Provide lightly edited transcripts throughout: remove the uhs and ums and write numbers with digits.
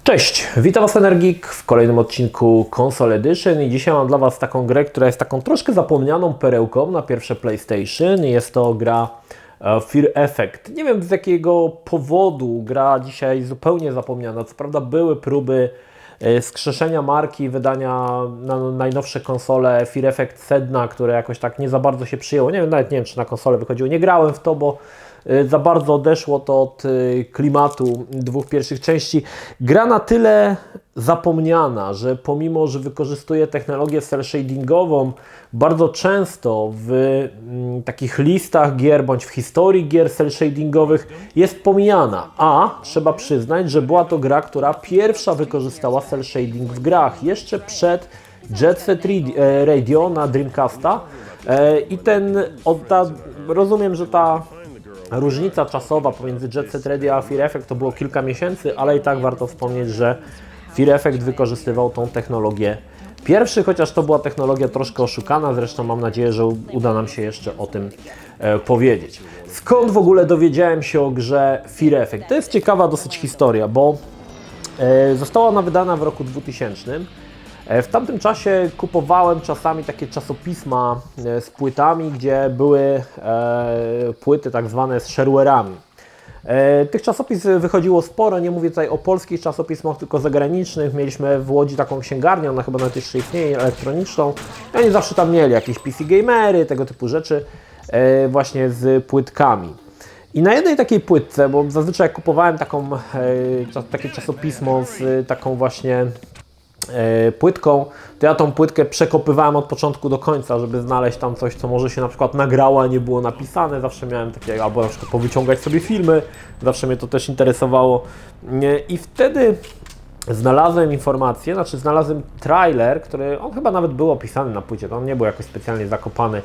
Cześć, witam Was Energik w kolejnym odcinku Console Edition i dzisiaj mam dla Was taką grę, która jest taką troszkę zapomnianą perełką na pierwsze PlayStation. Jest to gra Fear Effect. Nie wiem z jakiego powodu gra dzisiaj zupełnie zapomniana. Co prawda były próby skrzeszenia marki, wydania na najnowsze konsole Fear Effect Sedna, które jakoś tak nie za bardzo się przyjęło. Nie wiem, nawet nie wiem, czy na konsolę wychodziło. Nie grałem w to, bo za bardzo odeszło to od klimatu dwóch pierwszych części. Gra na tyle zapomniana, że pomimo, że wykorzystuje technologię cel shadingową, bardzo często w takich listach gier bądź w historii gier cel shadingowych jest pomijana. A trzeba przyznać, że była to gra, która pierwsza wykorzystała cel shading w grach, jeszcze przed Jet Set Radio na Dreamcasta. I rozumiem, że ta różnica czasowa pomiędzy Jet Set Radio a Fear Effect to było kilka miesięcy, ale i tak warto wspomnieć, że Fear Effect wykorzystywał tą technologię pierwszy, chociaż to była technologia troszkę oszukana, zresztą mam nadzieję, że uda nam się jeszcze o tym powiedzieć. Skąd w ogóle dowiedziałem się o grze Fear Effect? To jest ciekawa dosyć historia, bo została ona wydana w roku 2000. W tamtym czasie kupowałem czasami takie czasopisma z płytami, gdzie były płyty tak zwane z shareware'ami. Tych czasopism wychodziło sporo, nie mówię tutaj o polskich czasopismach, tylko zagranicznych. Mieliśmy w Łodzi taką księgarnię, ona chyba nawet jeszcze istnieje, elektroniczną. I oni zawsze tam mieli jakieś PC Gamery, tego typu rzeczy właśnie z płytkami. I na jednej takiej płytce, bo zazwyczaj jak kupowałem takie czasopismo z taką właśnie płytką, to ja tą płytkę przekopywałem od początku do końca, żeby znaleźć tam coś, co może się na przykład nagrało, a nie było napisane. Zawsze miałem takie, albo na przykład powyciągać sobie filmy, zawsze mnie to też interesowało. I wtedy znalazłem informację, znalazłem trailer, który, on chyba nawet był opisany na płycie, to on nie był jakoś specjalnie zakopany.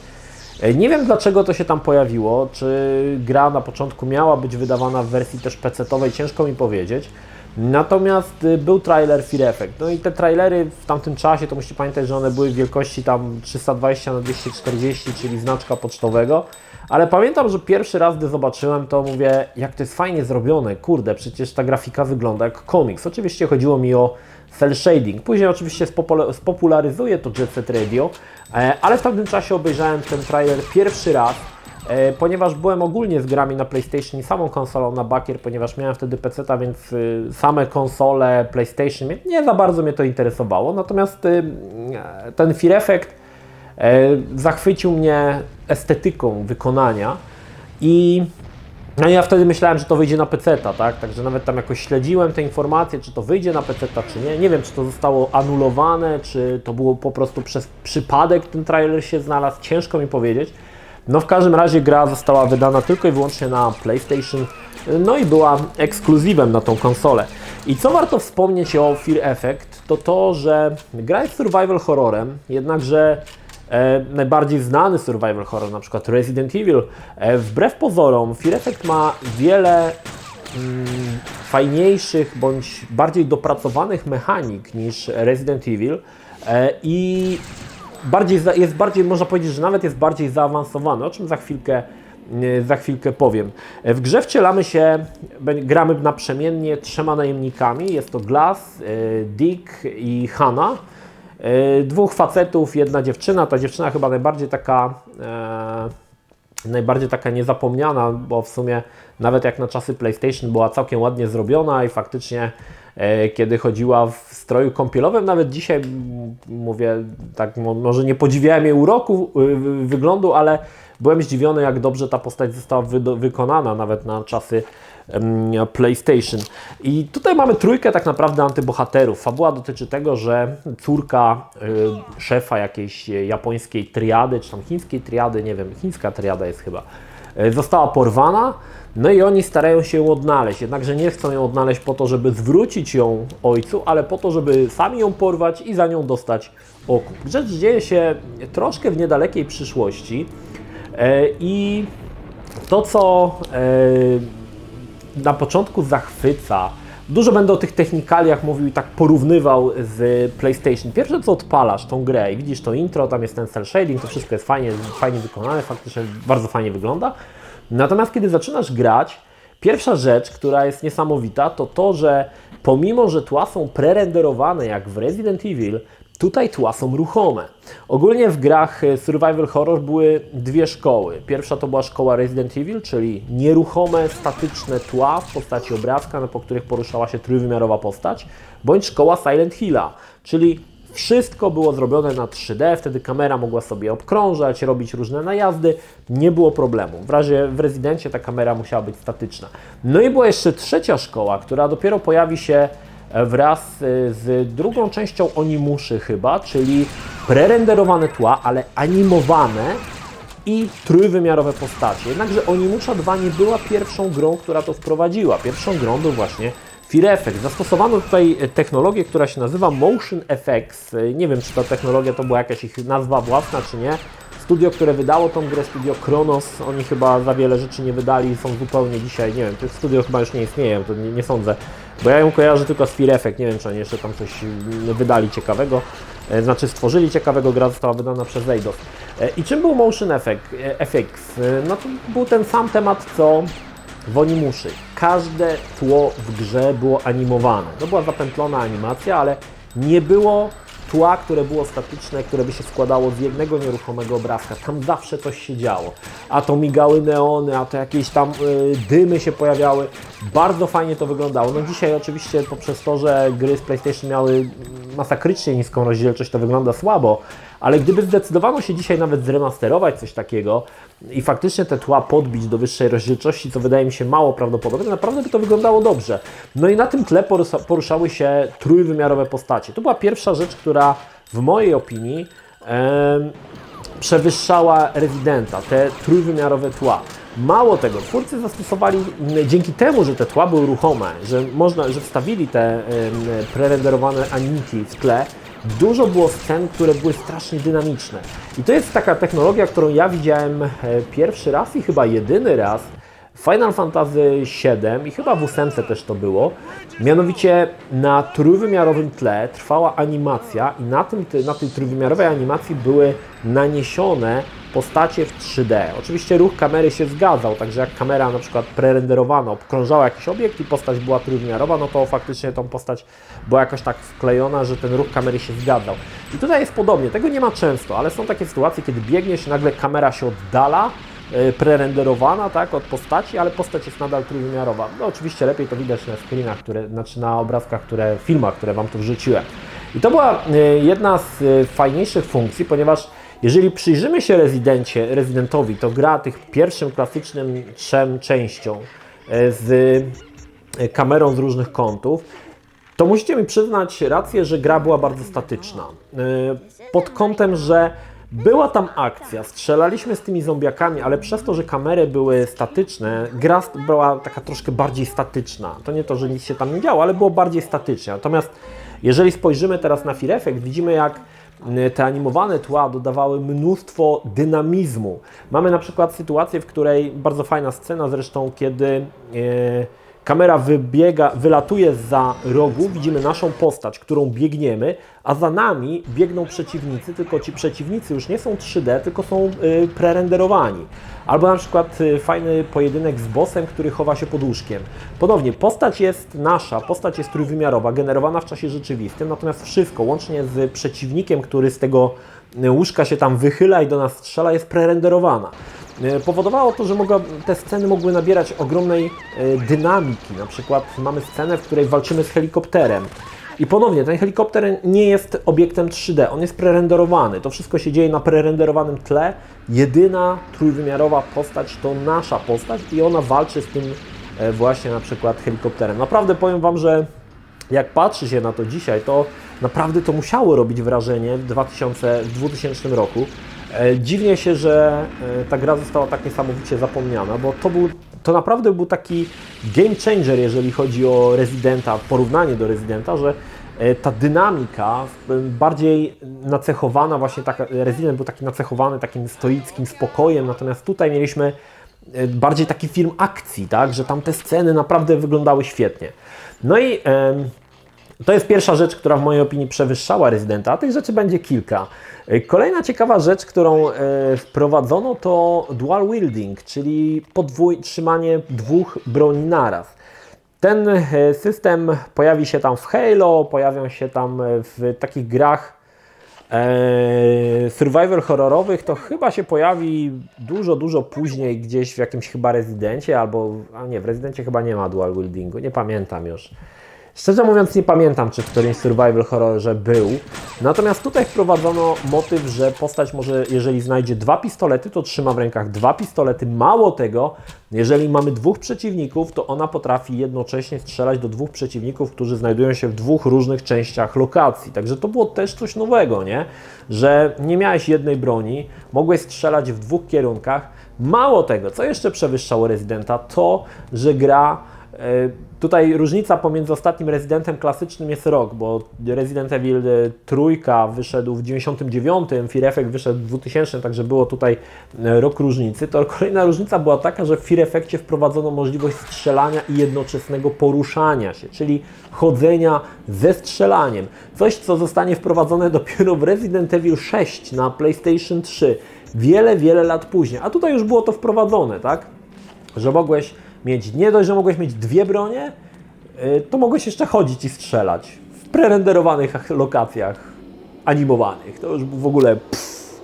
Nie wiem dlaczego to się tam pojawiło, czy gra na początku miała być wydawana w wersji też PC-owej, ciężko mi powiedzieć. Natomiast był trailer Fear Effect. No i te trailery w tamtym czasie, to musicie pamiętać, że one były w wielkości tam 320 na 240, czyli znaczka pocztowego. Ale pamiętam, że pierwszy raz, gdy zobaczyłem, to mówię, jak to jest fajnie zrobione, kurde, przecież ta grafika wygląda jak komiks. Oczywiście chodziło mi o cel shading. Później oczywiście spopularyzuje to Jet Set Radio, ale w tamtym czasie obejrzałem ten trailer pierwszy raz, ponieważ byłem ogólnie z grami na PlayStation i samą konsolą na bakier, ponieważ miałem wtedy PC-ta, więc same konsole PlayStation nie za bardzo mnie to interesowało. Natomiast ten Fear Effect zachwycił mnie estetyką wykonania i no ja wtedy myślałem, że to wyjdzie na PC-ta, tak? Także nawet tam jakoś śledziłem te informacje, czy to wyjdzie na PC-ta, czy nie. Nie wiem, czy to zostało anulowane, czy to było po prostu przez przypadek ten trailer się znalazł. Ciężko mi powiedzieć. No w każdym razie gra została wydana tylko i wyłącznie na PlayStation, no i była ekskluzywem na tą konsolę. I co warto wspomnieć o Fear Effect, to to, że gra jest survival horrorem, jednakże najbardziej znany survival horror, na przykład Resident Evil, wbrew pozorom Fear Effect ma wiele fajniejszych bądź bardziej dopracowanych mechanik niż Resident Evil i jest bardziej, można powiedzieć, że nawet jest bardziej zaawansowany, o czym za chwilkę powiem. W grze gramy naprzemiennie trzema najemnikami, jest to Glass, Dick i Hannah. Dwóch facetów, jedna dziewczyna, ta dziewczyna chyba najbardziej taka niezapomniana, bo w sumie nawet jak na czasy PlayStation była całkiem ładnie zrobiona i faktycznie kiedy chodziła w stroju kąpielowym, nawet dzisiaj mówię, tak może nie podziwiałem jej uroku, wyglądu, ale byłem zdziwiony, jak dobrze ta postać została wykonana nawet na czasy PlayStation. I tutaj mamy trójkę tak naprawdę antybohaterów. Fabuła dotyczy tego, że córka szefa jakiejś japońskiej triady, czy tam chińskiej triady, nie wiem, chińska triada jest chyba, została porwana. No i oni starają się ją odnaleźć, jednakże nie chcą ją odnaleźć po to, żeby zwrócić ją ojcu, ale po to, żeby sami ją porwać i za nią dostać okup. Rzecz dzieje się troszkę w niedalekiej przyszłości i to, co na początku zachwyca, dużo będę o tych technikaliach mówił i tak porównywał z PlayStation. Pierwsze co odpalasz tą grę i widzisz to intro, tam jest ten cel shading, to wszystko jest fajnie wykonane, faktycznie bardzo fajnie wygląda. Natomiast kiedy zaczynasz grać, Pierwsza rzecz, która jest niesamowita, to to, że pomimo, że tła są prerenderowane jak w Resident Evil, tutaj tła są ruchome. Ogólnie w grach survival horror były dwie szkoły. Pierwsza to była szkoła Resident Evil, czyli nieruchome, statyczne tła w postaci obrazka, po których poruszała się trójwymiarowa postać, bądź szkoła Silent Hilla, czyli wszystko było zrobione na 3D, wtedy kamera mogła sobie obkrążać, robić różne najazdy, nie było problemu. W Rezydencie ta kamera musiała być statyczna. No i była jeszcze trzecia szkoła, która dopiero pojawi się wraz z drugą częścią Onimuszy chyba, czyli prerenderowane tła, ale animowane i trójwymiarowe postacie. Jednakże Onimusha 2 nie była pierwszą grą, która to wprowadziła. Pierwszą grą był właśnie Fear Effect. Zastosowano tutaj technologię, która się nazywa Motion Effects. Nie wiem, czy ta technologia to była jakaś ich nazwa własna, czy nie. Studio, które wydało tą grę, studio Kronos, oni chyba za wiele rzeczy nie wydali, są zupełnie dzisiaj, nie wiem, tych studio chyba już nie istnieją, to nie sądzę, bo ja ją kojarzę tylko z Fear Effect, nie wiem, czy oni jeszcze tam coś wydali ciekawego, znaczy stworzyli ciekawego, gra została wydana przez Eidos. I czym był Motion Effects? No to był ten sam temat, co w Onimuszy. Każde tło w grze było animowane. To była zapętlona animacja, ale nie było tła, które było statyczne, które by się składało z jednego nieruchomego obrazka. Tam zawsze coś się działo. A to migały neony, a to jakieś tam dymy się pojawiały. Bardzo fajnie to wyglądało. No dzisiaj oczywiście poprzez to, że gry z PlayStation miały masakrycznie niską rozdzielczość, to wygląda słabo, ale gdyby zdecydowano się dzisiaj nawet zremasterować coś takiego i faktycznie te tła podbić do wyższej rozdzielczości, co wydaje mi się mało prawdopodobne, naprawdę by to wyglądało dobrze. No i na tym tle poruszały się trójwymiarowe postacie. To była pierwsza rzecz, która w mojej opinii przewyższała Residenta, te trójwymiarowe tła. Mało tego, twórcy zastosowali, dzięki temu, że te tła były ruchome, że wstawili te prerenderowane animiki w tle, dużo było scen, które były strasznie dynamiczne. I to jest taka technologia, którą ja widziałem pierwszy raz i chyba jedyny raz w Final Fantasy VII i chyba w 8 też to było. Mianowicie na trójwymiarowym tle trwała animacja i na tej trójwymiarowej animacji były naniesione postacie w 3D. Oczywiście ruch kamery się zgadzał, także jak kamera na przykład prerenderowana obkrążała jakiś obiekt i postać była trójwymiarowa, no to faktycznie tą postać była jakoś tak wklejona, że ten ruch kamery się zgadzał. I tutaj jest podobnie, tego nie ma często, ale są takie sytuacje, kiedy biegniesz i nagle kamera się oddala, prerenderowana, tak, od postaci, ale postać jest nadal trójwymiarowa. No oczywiście lepiej to widać na screenach, na obrazkach, filmach, które Wam tu wrzuciłem. I to była jedna z fajniejszych funkcji, ponieważ jeżeli przyjrzymy się Residentowi, to gra tych pierwszym klasycznym 3 częścią z kamerą z różnych kątów, to musicie mi przyznać rację, że gra była bardzo statyczna. Pod kątem, że była tam akcja, strzelaliśmy z tymi zombiakami, ale przez to, że kamery były statyczne, gra była taka troszkę bardziej statyczna. To nie to, że nic się tam nie działo, ale było bardziej statycznie. Natomiast jeżeli spojrzymy teraz na Fear Effect, widzimy jak te animowane tła dodawały mnóstwo dynamizmu. Mamy na przykład sytuację, w której, bardzo fajna scena zresztą, kiedy kamera wylatuje zza rogu, widzimy naszą postać, którą biegniemy, a za nami biegną przeciwnicy, tylko ci przeciwnicy już nie są 3D, tylko są prerenderowani. Albo na przykład fajny pojedynek z bossem, który chowa się pod łóżkiem. Ponownie, postać jest nasza, postać jest trójwymiarowa, generowana w czasie rzeczywistym, natomiast wszystko, łącznie z przeciwnikiem, który z tego łóżka się tam wychyla i do nas strzela, jest prerenderowana. Powodowało to, że te sceny mogły nabierać ogromnej dynamiki. Na przykład mamy scenę, w której walczymy z helikopterem. I ponownie, ten helikopter nie jest obiektem 3D, on jest prerenderowany. To wszystko się dzieje na prerenderowanym tle. Jedyna trójwymiarowa postać to nasza postać i ona walczy z tym właśnie na przykład helikopterem. Naprawdę powiem Wam, że jak patrzy się na to dzisiaj, to naprawdę to musiało robić wrażenie w 2000 roku. Dziwnie się, że ta gra została tak niesamowicie zapomniana, bo to naprawdę był taki game changer, jeżeli chodzi o Residenta, porównanie do Residenta, że ta dynamika bardziej nacechowana, właśnie Resident był taki nacechowany takim stoickim spokojem, natomiast tutaj mieliśmy bardziej taki film akcji, tak, że tam te sceny naprawdę wyglądały świetnie. No i To jest pierwsza rzecz, która w mojej opinii przewyższała Residenta, a tych rzeczy będzie kilka. Kolejna ciekawa rzecz, którą wprowadzono, to dual wielding, czyli trzymanie dwóch broni naraz. Ten system pojawi się tam w Halo, pojawią się tam w takich grach survival horrorowych, to chyba się pojawi dużo później gdzieś w jakimś chyba Residencie, albo, a nie, w Residencie chyba nie ma dual wieldingu, nie pamiętam już. Szczerze mówiąc nie pamiętam, czy w którymś survival horrorze był. Natomiast tutaj wprowadzono motyw, że postać może, jeżeli znajdzie dwa pistolety, to trzyma w rękach dwa pistolety. Mało tego, jeżeli mamy dwóch przeciwników, to ona potrafi jednocześnie strzelać do dwóch przeciwników, którzy znajdują się w dwóch różnych częściach lokacji. Także to było też coś nowego, nie? Że nie miałeś jednej broni, mogłeś strzelać w dwóch kierunkach. Mało tego, co jeszcze przewyższało Residenta, to, że gra... Tutaj różnica pomiędzy ostatnim Residentem klasycznym jest rok, bo Resident Evil 3 wyszedł w 99, Fear Effect wyszedł w 2000, także było tutaj rok różnicy. To kolejna różnica była taka, że w Fear Effectie wprowadzono możliwość strzelania i jednoczesnego poruszania się, czyli chodzenia ze strzelaniem. Coś, co zostanie wprowadzone dopiero w Resident Evil 6 na PlayStation 3, wiele lat później. A tutaj już było to wprowadzone, tak? Że mogłeś mieć, nie dość, że mogłeś mieć dwie bronie, to mogłeś jeszcze chodzić i strzelać w prerenderowanych lokacjach animowanych. To już w ogóle pff.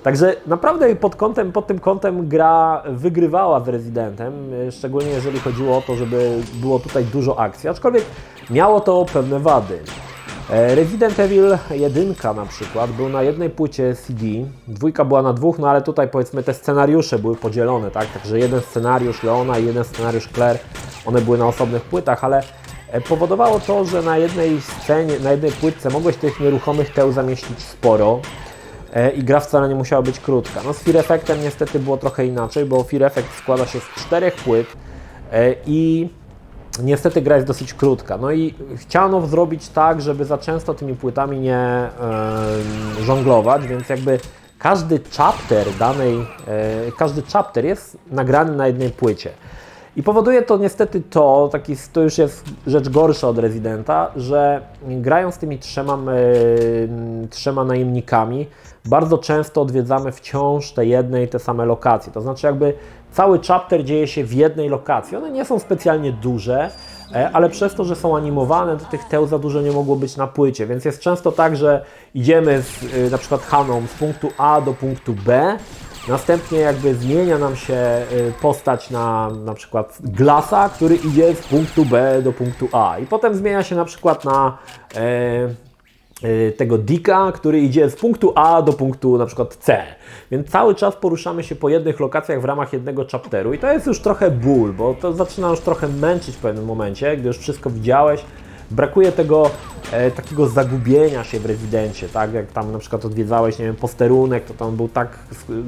Także naprawdę pod tym kątem gra wygrywała z Residentem, szczególnie jeżeli chodziło o to, żeby było tutaj dużo akcji, aczkolwiek miało to pewne wady. Resident Evil 1 na przykład był na jednej płycie CD, dwójka była na dwóch, no ale tutaj powiedzmy te scenariusze były podzielone, tak? Także jeden scenariusz Leona i jeden scenariusz Claire, one były na osobnych płytach, ale powodowało to, że na jednej scenie, na jednej płytce mogłeś tych nieruchomych teł zamieścić sporo i gra wcale nie musiała być krótka. No z Fear Effectem niestety było trochę inaczej, bo Fear Effect składa się z 4 płyt i niestety gra jest dosyć krótka. No i chciano zrobić tak, żeby za często tymi płytami nie żonglować, więc jakby każdy chapter jest nagrany na jednej płycie. I powoduje to niestety to już jest rzecz gorsza od Residenta, że grając tymi trzema najemnikami, bardzo często odwiedzamy wciąż te same lokacje. To znaczy jakby cały chapter dzieje się w jednej lokacji. One nie są specjalnie duże, ale przez to, że są animowane, to tych teł za dużo nie mogło być na płycie, więc jest często tak, że idziemy na przykład Haną z punktu A do punktu B, następnie jakby zmienia nam się postać na przykład Glassa, który idzie z punktu B do punktu A i potem zmienia się na przykład na tego Dicka, który idzie z punktu A do punktu na przykład C. Więc cały czas poruszamy się po jednych lokacjach w ramach jednego chapteru i to jest już trochę ból, bo to zaczyna już trochę męczyć w pewnym momencie, gdy już wszystko widziałeś. Brakuje tego takiego zagubienia się w Residencie, tak? Jak tam na przykład odwiedzałeś, nie wiem, posterunek, to tam był tak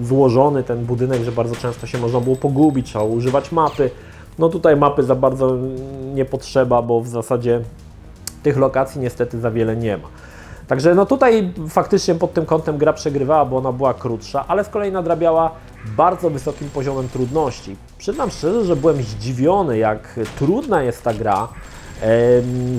złożony ten budynek, że bardzo często się można było pogubić, trzeba używać mapy. No tutaj mapy za bardzo nie potrzeba, bo w zasadzie tych lokacji niestety za wiele nie ma. Także no tutaj faktycznie pod tym kątem gra przegrywała, bo ona była krótsza, ale z kolei nadrabiała bardzo wysokim poziomem trudności. Przyznam szczerze, że byłem zdziwiony, jak trudna jest ta gra,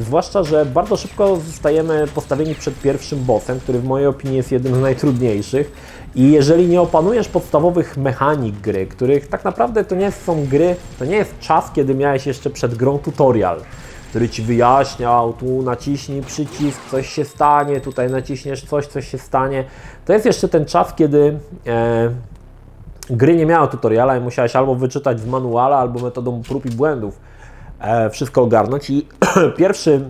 zwłaszcza, że bardzo szybko zostajemy postawieni przed pierwszym bossem, który w mojej opinii jest jednym z najtrudniejszych i jeżeli nie opanujesz podstawowych mechanik gry, których tak naprawdę to nie są gry, to nie jest czas, kiedy miałeś jeszcze przed grą tutorial, który Ci wyjaśniał, tu naciśnij przycisk, coś się stanie, tutaj naciśniesz coś się stanie. To jest jeszcze ten czas, kiedy gry nie miały tutoriala i musiałeś albo wyczytać z manuala, albo metodą prób i błędów wszystko ogarnąć. I pierwszy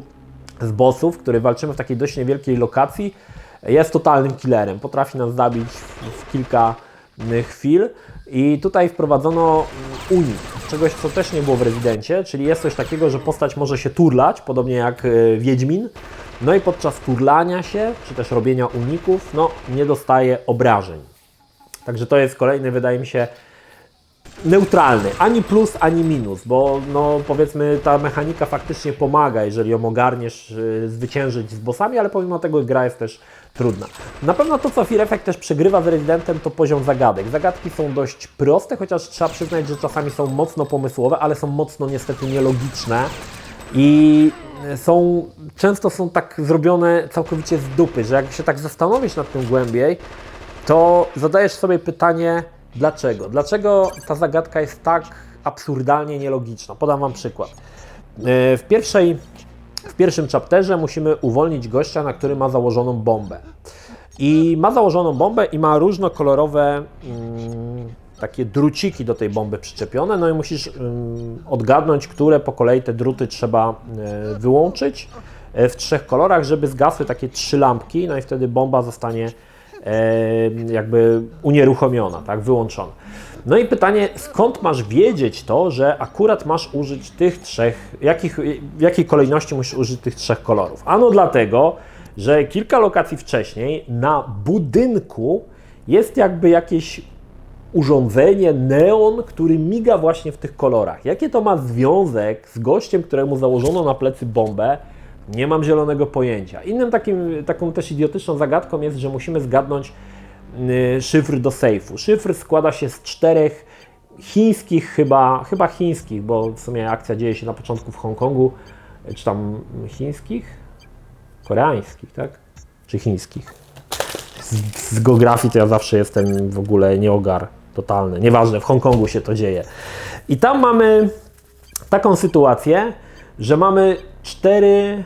z bossów, który walczymy w takiej dość niewielkiej lokacji, jest totalnym killerem. Potrafi nas zabić w kilka chwil. I tutaj wprowadzono unik, czegoś co też nie było w Residencie, czyli jest coś takiego, że postać może się turlać, podobnie jak Wiedźmin, no i podczas turlania się, czy też robienia uników, no nie dostaje obrażeń. Także to jest kolejny, wydaje mi się, neutralny, ani plus, ani minus, bo no powiedzmy ta mechanika faktycznie pomaga, jeżeli ją ogarniesz, zwyciężyć z bossami, ale pomimo tego gra jest też trudna. Na pewno to, co Fear Effect też przegrywa z Residentem, to poziom zagadek. Zagadki są dość proste, chociaż trzeba przyznać, że czasami są mocno pomysłowe, ale są mocno niestety nielogiczne i często są tak zrobione całkowicie z dupy, że jak się tak zastanowić nad tym głębiej, to zadajesz sobie pytanie, dlaczego? Dlaczego ta zagadka jest tak absurdalnie nielogiczna? Podam Wam przykład. W pierwszym chapterze musimy uwolnić gościa, na który ma założoną bombę. I ma założoną bombę i ma różnokolorowe takie druciki do tej bomby przyczepione, no i musisz odgadnąć, które po kolei te druty trzeba wyłączyć w 3 kolorach, żeby zgasły takie 3 lampki, no i wtedy bomba zostanie jakby unieruchomiona, tak, wyłączona. No i pytanie, skąd masz wiedzieć to, że akurat masz użyć tych 3, w jakiej kolejności musisz użyć tych 3 kolorów? Ano dlatego, że kilka lokacji wcześniej na budynku jest jakby jakieś urządzenie, neon, który miga właśnie w tych kolorach. Jakie to ma związek z gościem, któremu założono na plecy bombę? Nie mam zielonego pojęcia. Taką też idiotyczną zagadką jest, że musimy zgadnąć szyfr do sejfu. Szyfr składa się z 4 chińskich, chyba chińskich, bo w sumie akcja dzieje się na początku w Hongkongu, czy tam chińskich? Koreańskich, tak? Czy chińskich? Z geografii to ja zawsze jestem w ogóle nieogar totalny. Nieważne, w Hongkongu się to dzieje. I tam mamy taką sytuację, że mamy 4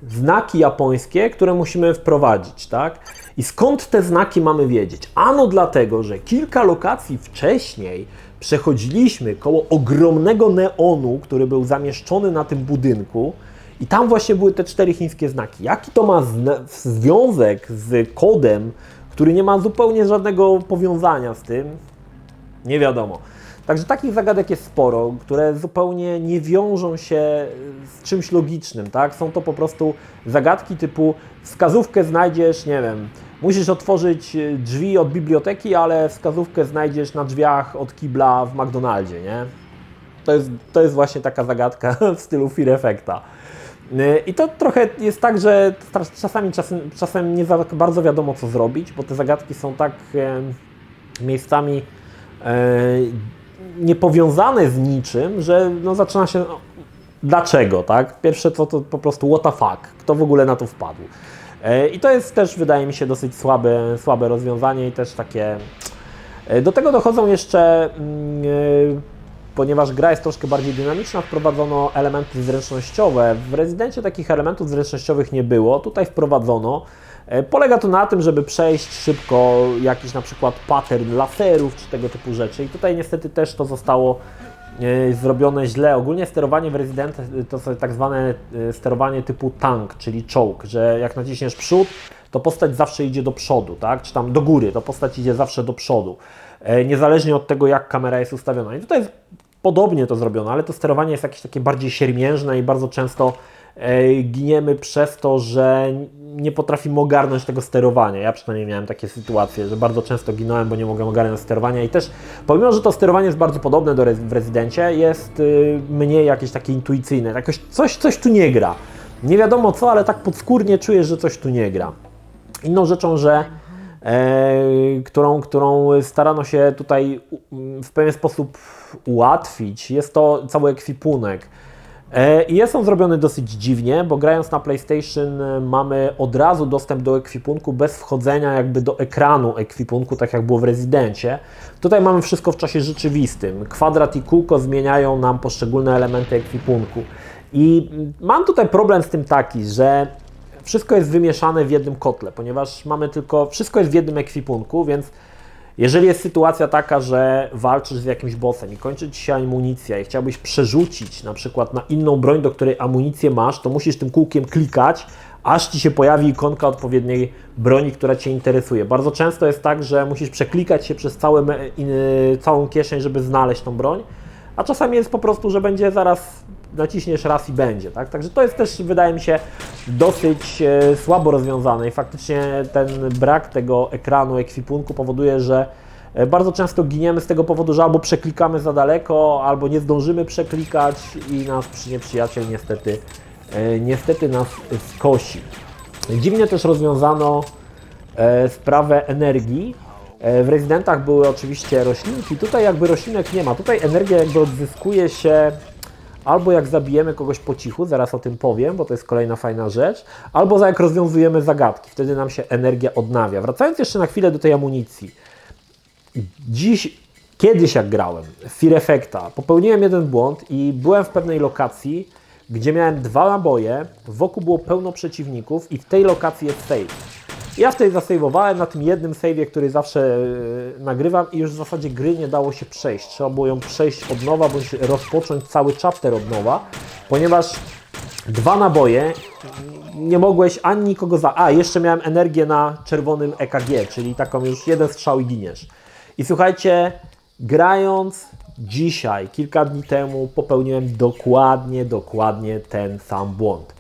znaki japońskie, które musimy wprowadzić, tak? I skąd te znaki mamy wiedzieć? Ano dlatego, że kilka lokacji wcześniej przechodziliśmy koło ogromnego neonu, który był zamieszczony na tym budynku i tam właśnie były te 4 chińskie znaki. Jaki to ma związek z kodem, który nie ma zupełnie żadnego powiązania z tym? Nie wiadomo. Także takich zagadek jest sporo, które zupełnie nie wiążą się z czymś logicznym, tak? Są to po prostu zagadki typu wskazówkę znajdziesz, nie wiem, musisz otworzyć drzwi od biblioteki, ale wskazówkę znajdziesz na drzwiach od kibla w McDonaldzie, nie? To jest właśnie taka zagadka w stylu Fear Effecta. I to trochę jest tak, że czasem nie za bardzo wiadomo, co zrobić, bo te zagadki są tak miejscami niepowiązane z niczym, że no zaczyna się dlaczego, tak? Pierwsze to po prostu what the fuck, kto w ogóle na to wpadł. I to jest też, wydaje mi się, dosyć słabe rozwiązanie i też takie... Do tego dochodzą jeszcze, ponieważ gra jest troszkę bardziej dynamiczna, wprowadzono elementy zręcznościowe. W Rezydencie takich elementów zręcznościowych nie było, tutaj wprowadzono. Polega to na tym, żeby przejść szybko jakiś na przykład pattern laserów czy tego typu rzeczy i tutaj niestety też to zostało zrobione źle. Ogólnie sterowanie w Resident to jest tak zwane sterowanie typu tank, czyli czołg, że jak naciśniesz przód, to postać zawsze idzie do przodu, tak? Czy tam do góry, to postać idzie zawsze do przodu, niezależnie od tego, jak kamera jest ustawiona. I tutaj jest podobnie to zrobione, ale to sterowanie jest jakieś takie bardziej siermiężne i bardzo często giniemy przez to, że nie potrafimy ogarnąć tego sterowania. Ja przynajmniej miałem takie sytuacje, że bardzo często ginąłem, bo nie mogłem ogarnąć sterowania i też pomimo, że to sterowanie jest bardzo podobne w Rezydencie, jest mniej jakieś takie intuicyjne. Jakoś coś tu nie gra. Nie wiadomo co, ale tak podskórnie czujesz, że coś tu nie gra. Inną rzeczą, którą starano się tutaj w pewien sposób ułatwić, jest to cały ekwipunek. I jest on zrobiony dosyć dziwnie, bo grając na PlayStation mamy od razu dostęp do ekwipunku bez wchodzenia jakby do ekranu ekwipunku, tak jak było w Rezydencie. Tutaj mamy wszystko w czasie rzeczywistym. Kwadrat i kółko zmieniają nam poszczególne elementy ekwipunku. I mam tutaj problem z tym taki, że wszystko jest wymieszane w jednym kotle, ponieważ wszystko jest w jednym ekwipunku, więc jeżeli jest sytuacja taka, że walczysz z jakimś bossem i kończy Ci się amunicja i chciałbyś przerzucić na przykład na inną broń, do której amunicję masz, to musisz tym kółkiem klikać, aż Ci się pojawi ikonka odpowiedniej broni, która Cię interesuje. Bardzo często jest tak, że musisz przeklikać się przez całą kieszeń, żeby znaleźć tą broń, a czasami jest po prostu, że będzie zaraz naciśniesz raz i będzie, tak? Także to jest też, wydaje mi się, dosyć słabo rozwiązane i faktycznie ten brak tego ekranu ekwipunku powoduje, że bardzo często giniemy z tego powodu, że albo przeklikamy za daleko, albo nie zdążymy przeklikać i nasz nieprzyjaciel niestety nas skosi. Dziwnie też rozwiązano sprawę energii. W Rezydentach były oczywiście roślinki, tutaj jakby roślinek nie ma, tutaj energia jakby odzyskuje się albo jak zabijemy kogoś po cichu, zaraz o tym powiem, bo to jest kolejna fajna rzecz, albo jak rozwiązujemy zagadki, wtedy nam się energia odnawia. Wracając jeszcze na chwilę do tej amunicji. Kiedyś jak grałem w Fear Effecta, popełniłem jeden błąd i byłem w pewnej lokacji, gdzie miałem 2 naboje, wokół było pełno przeciwników i w tej lokacji jest save. Ja wtedy zasejwowałem na tym jednym save'ie, który zawsze nagrywam i już w zasadzie gry nie dało się przejść. Trzeba było ją przejść od nowa, bądź rozpocząć cały chapter od nowa, ponieważ 2 naboje, nie mogłeś ani nikogo jeszcze miałem energię na czerwonym EKG, czyli taką już jeden strzał i giniesz. I słuchajcie, grając dzisiaj, kilka dni temu popełniłem dokładnie ten sam błąd.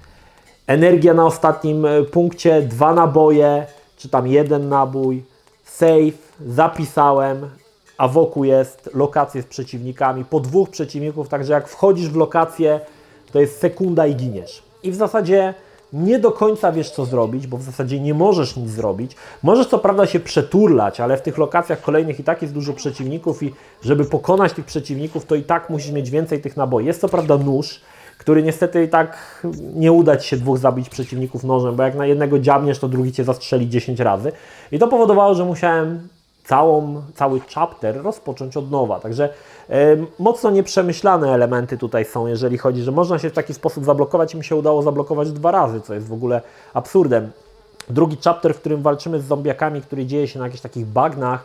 Energia na ostatnim punkcie, 2 naboje, czy tam 1 nabój, save, zapisałem, a wokół jest lokacje z przeciwnikami, po 2 przeciwników, także jak wchodzisz w lokację, to jest sekunda i giniesz. I w zasadzie nie do końca wiesz, co zrobić, bo w zasadzie nie możesz nic zrobić. Możesz co prawda się przeturlać, ale w tych lokacjach kolejnych i tak jest dużo przeciwników i żeby pokonać tych przeciwników, to i tak musisz mieć więcej tych naboi. Jest co prawda nóż, który niestety i tak nie uda Ci się 2 zabić przeciwników nożem, bo jak na jednego dziabniesz, to drugi Cię zastrzeli 10 razy. I to powodowało, że musiałem cały chapter rozpocząć od nowa. Także mocno nieprzemyślane elementy tutaj są, jeżeli chodzi, że można się w taki sposób zablokować i mi się udało zablokować 2 razy, co jest w ogóle absurdem. Drugi chapter, w którym walczymy z zombiakami, który dzieje się na jakichś takich bagnach,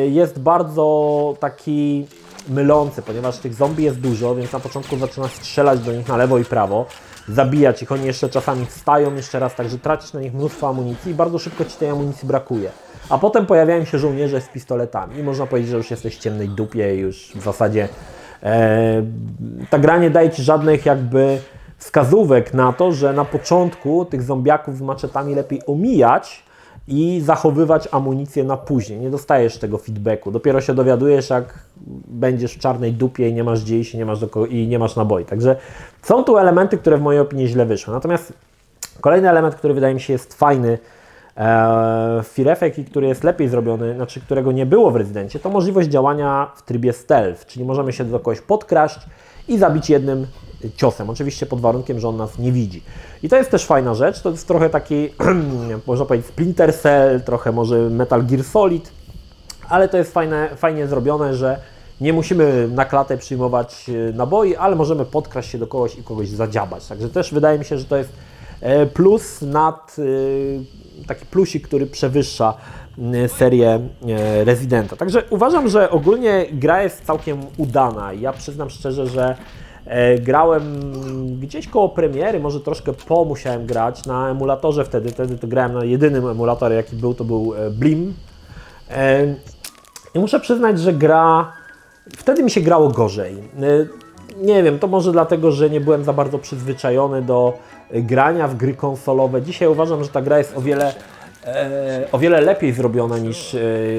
jest bardzo taki mylący, ponieważ tych zombie jest dużo, więc na początku zaczynasz strzelać do nich na lewo i prawo, zabijać ich, oni jeszcze czasami wstają jeszcze raz, także tracisz na nich mnóstwo amunicji i bardzo szybko Ci tej amunicji brakuje. A potem pojawiają się żołnierze z pistoletami i można powiedzieć, że już jesteś w ciemnej dupie i już w zasadzie ta gra nie daje Ci żadnych jakby wskazówek na to, że na początku tych zombiaków z maczetami lepiej omijać i zachowywać amunicję na później. Nie dostajesz tego feedbacku. Dopiero się dowiadujesz, jak będziesz w czarnej dupie i nie masz gdzie iść i nie masz naboi. Także są tu elementy, które w mojej opinii źle wyszły. Natomiast kolejny element, który wydaje mi się jest fajny w Fear Effect i który jest lepiej zrobiony, znaczy którego nie było w Rezydencie, to możliwość działania w trybie stealth, czyli możemy się do kogoś podkraść i zabić jednym ciosem. Oczywiście pod warunkiem, że on nas nie widzi. I to jest też fajna rzecz, to jest trochę taki, można powiedzieć, Splinter Cell, trochę może Metal Gear Solid, ale to jest fajnie zrobione, że nie musimy na klatę przyjmować naboi, ale możemy podkraść się do kogoś i kogoś zadziabać. Także też wydaje mi się, że to jest plus nad taki plusik, który przewyższa serię Residenta. Także uważam, że ogólnie gra jest całkiem udana. Ja przyznam szczerze, że grałem gdzieś koło premiery, może troszkę po musiałem grać na emulatorze wtedy to grałem na jedynym emulatorze jaki był, to był Blim. I muszę przyznać, że wtedy mi się grało gorzej. Nie wiem, to może dlatego, że nie byłem za bardzo przyzwyczajony do grania w gry konsolowe. Dzisiaj uważam, że ta gra jest o wiele lepiej zrobiona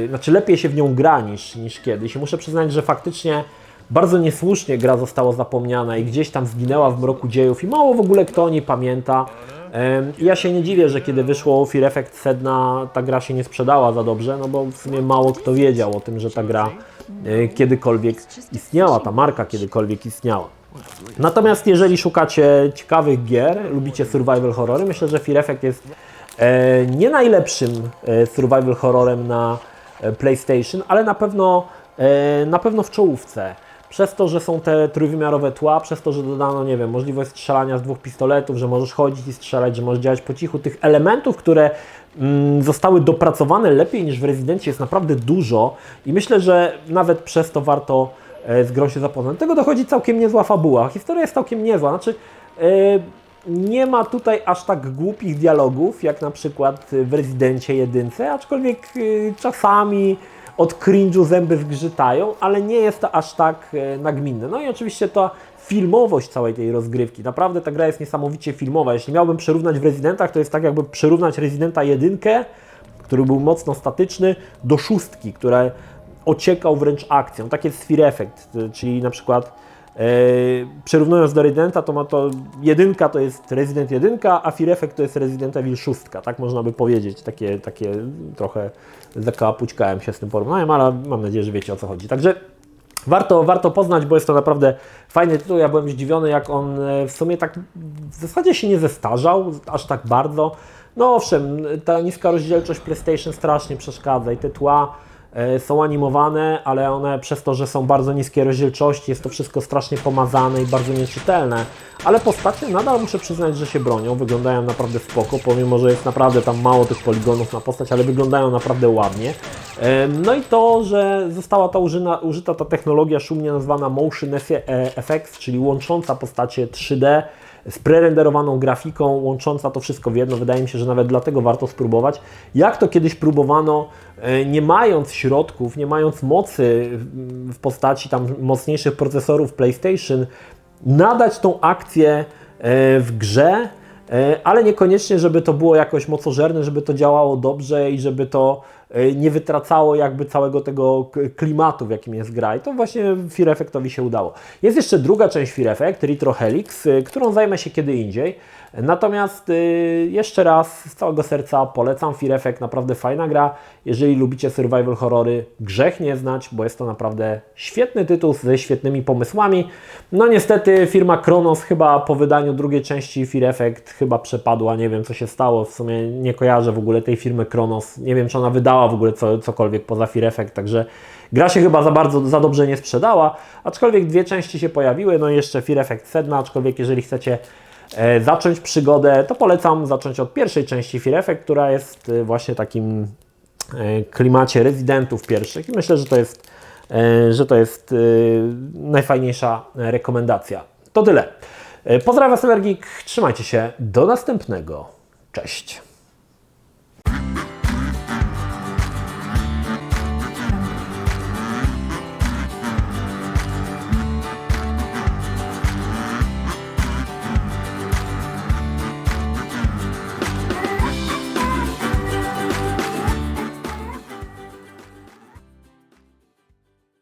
znaczy lepiej się w nią gra niż kiedyś. I muszę przyznać, że faktycznie bardzo niesłusznie gra została zapomniana i gdzieś tam zginęła w mroku dziejów i mało w ogóle kto o niej pamięta. Ja się nie dziwię, że kiedy wyszło Fear Effect Sedna, ta gra się nie sprzedała za dobrze, no bo w sumie mało kto wiedział o tym, że ta gra kiedykolwiek istniała, ta marka kiedykolwiek istniała. Natomiast jeżeli szukacie ciekawych gier, lubicie survival horrory, myślę, że Fear Effect jest nie najlepszym survival horrorem na PlayStation, ale na pewno w czołówce. Przez to, że są te trójwymiarowe tła, przez to, że dodano, nie wiem, możliwość strzelania z 2 pistoletów, że możesz chodzić i strzelać, że możesz działać po cichu. Tych elementów, które zostały dopracowane lepiej niż w Rezydencie jest naprawdę dużo i myślę, że nawet przez to warto z grą się zapoznać. Do tego dochodzi całkiem niezła fabuła. Historia jest całkiem niezła. Znaczy, nie ma tutaj aż tak głupich dialogów, jak na przykład w Rezydencie 1, aczkolwiek czasami od cringe'u zęby zgrzytają, ale nie jest to aż tak nagminne. No i oczywiście ta filmowość całej tej rozgrywki. Naprawdę ta gra jest niesamowicie filmowa. Jeśli miałbym przyrównać w Rezydentach, to jest tak jakby przyrównać Rezydenta 1, który był mocno statyczny, do 6, która ociekał wręcz akcją. Tak jest Fear Effect, czyli na przykład przyrównując do Rezydenta, to 1 to jest Resident 1, a Fear Effect to jest Resident Evil 6, tak można by powiedzieć. Takie trochę zakapućkałem się z tym porównaniem, ale mam nadzieję, że wiecie o co chodzi. Także Warto poznać, bo jest to naprawdę fajny tytuł. Ja byłem zdziwiony, jak on w sumie tak w zasadzie się nie zestarzał aż tak bardzo. No owszem, ta niska rozdzielczość PlayStation strasznie przeszkadza i te tła są animowane, ale one przez to, że są bardzo niskie rozdzielczości, jest to wszystko strasznie pomazane i bardzo nieczytelne. Ale postacie nadal muszę przyznać, że się bronią, wyglądają naprawdę spoko, pomimo że jest naprawdę tam mało tych poligonów na postać, ale wyglądają naprawdę ładnie. No i to, że została użyta ta technologia szumnie nazwana Motion Effects, czyli łącząca postacie 3D z prerenderowaną grafiką, łącząca to wszystko w jedno. Wydaje mi się, że nawet dlatego warto spróbować. Jak to kiedyś próbowano, nie mając środków, nie mając mocy w postaci tam mocniejszych procesorów PlayStation, nadać tą akcję w grze, ale niekoniecznie, żeby to było jakoś mocożerne, żeby to działało dobrze i żeby to nie wytracało jakby całego tego klimatu, w jakim jest gra. I to właśnie Fear Effectowi się udało. Jest jeszcze druga część Fear Effect, Retro Helix, którą zajmę się kiedy indziej. Natomiast jeszcze raz z całego serca polecam Fear Effect, naprawdę fajna gra. Jeżeli lubicie survival horrory, grzech nie znać, bo jest to naprawdę świetny tytuł ze świetnymi pomysłami. No niestety firma Kronos chyba po wydaniu drugiej części Fear Effect chyba przepadła, nie wiem co się stało, w sumie nie kojarzę w ogóle tej firmy Kronos, nie wiem czy ona wydała w ogóle cokolwiek poza Fear Effect, także gra się chyba za dobrze nie sprzedała, aczkolwiek dwie części się pojawiły, no i jeszcze Fear Effect Sedna, aczkolwiek jeżeli chcecie zacząć przygodę, to polecam zacząć od pierwszej części Fear Effect, która jest właśnie takim klimacie rezydentów pierwszych i myślę, że to jest najfajniejsza rekomendacja. To tyle. Pozdrawiam Was, Evergeek, trzymajcie się, do następnego. Cześć.